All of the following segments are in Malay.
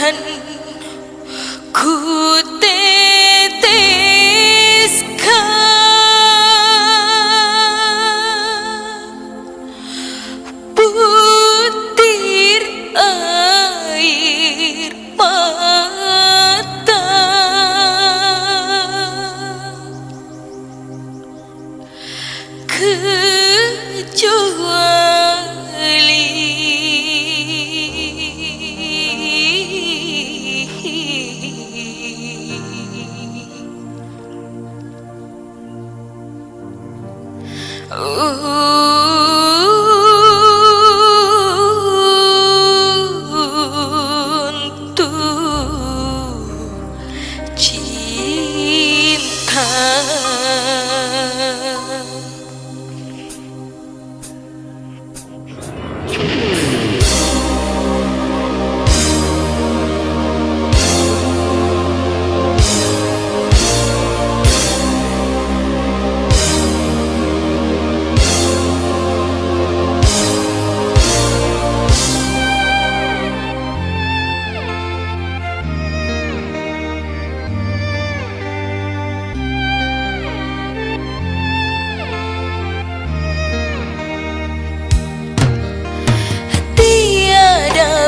Bukan ku teteskan butir air mata, untuk cinta.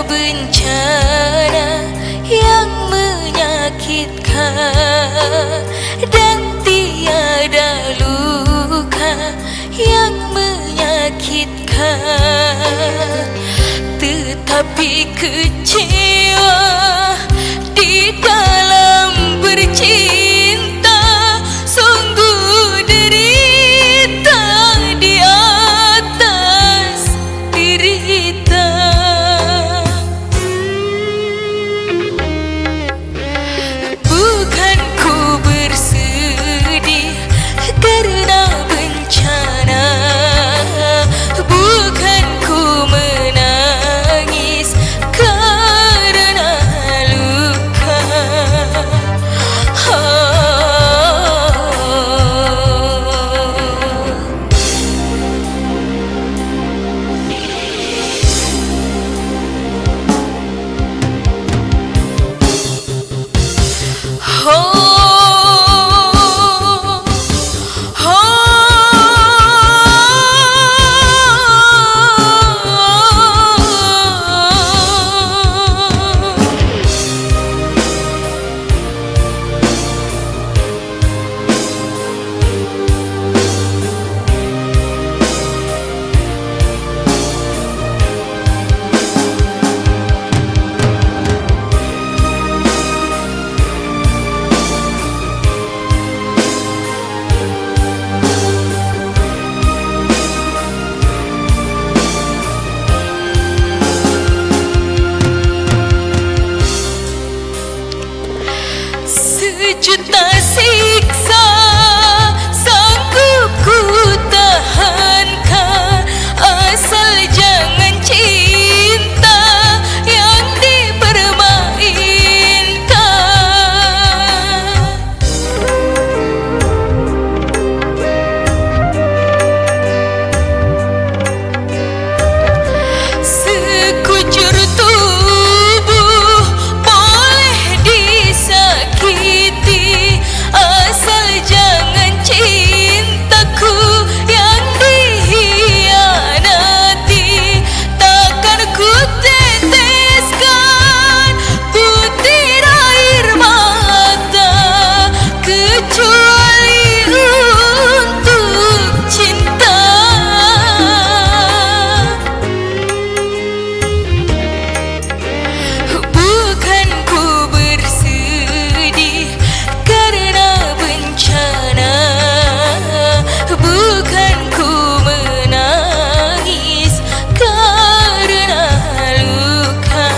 Bencana yang menyakitkan dan tiada luka yang menyakitkan, tetapi kecewa di dalam bercinta sungguh derita di atas derita. Sejuta siksa sanggup ku tahankan, asal jangan cinta yang dipermainkan. Sekujur tubuh boleh disakiti, asal jangan cintaku yang dihianati. Takkan ku teteskan butir air mata kecuali untuk cinta. Bukan ku bersedih karena bencana, bukan ku menangis karena luka.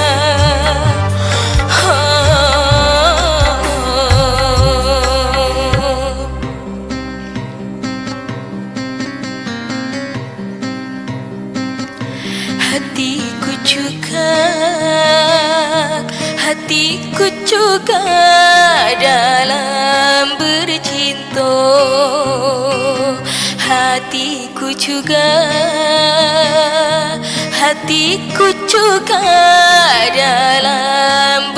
Hatiku juga dalam bercinta, hatiku juga dalam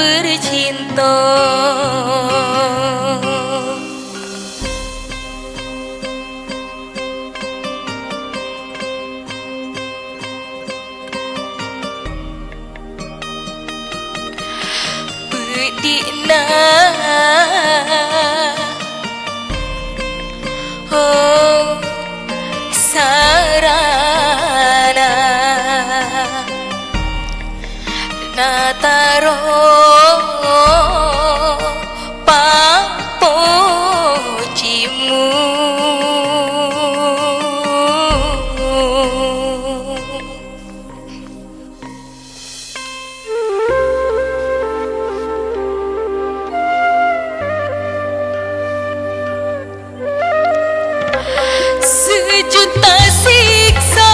dina oh sarana nataro papojimu sejuta siksa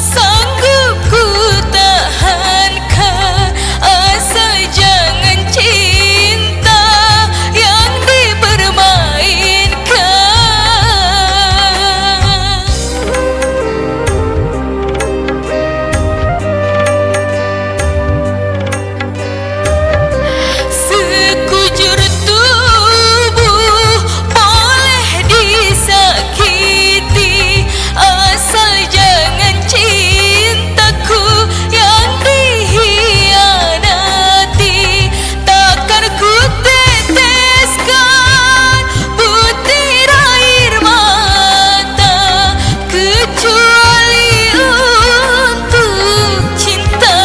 sanggup ku tahankan, asal jangan cinta yang dipermainkan. Sekujur tubuh boleh disakiti, asal jangan cintaku yang dihianati. Takkan ku teteskan butir air mata kecuali untuk cinta,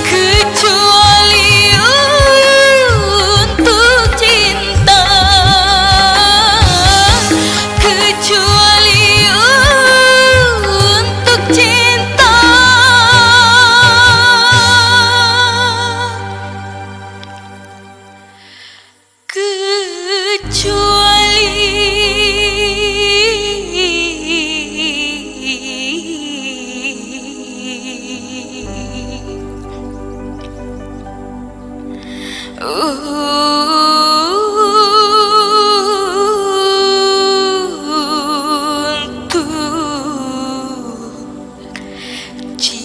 kecuali untuk cinta, kecuali untuk cinta. Untuk cinta.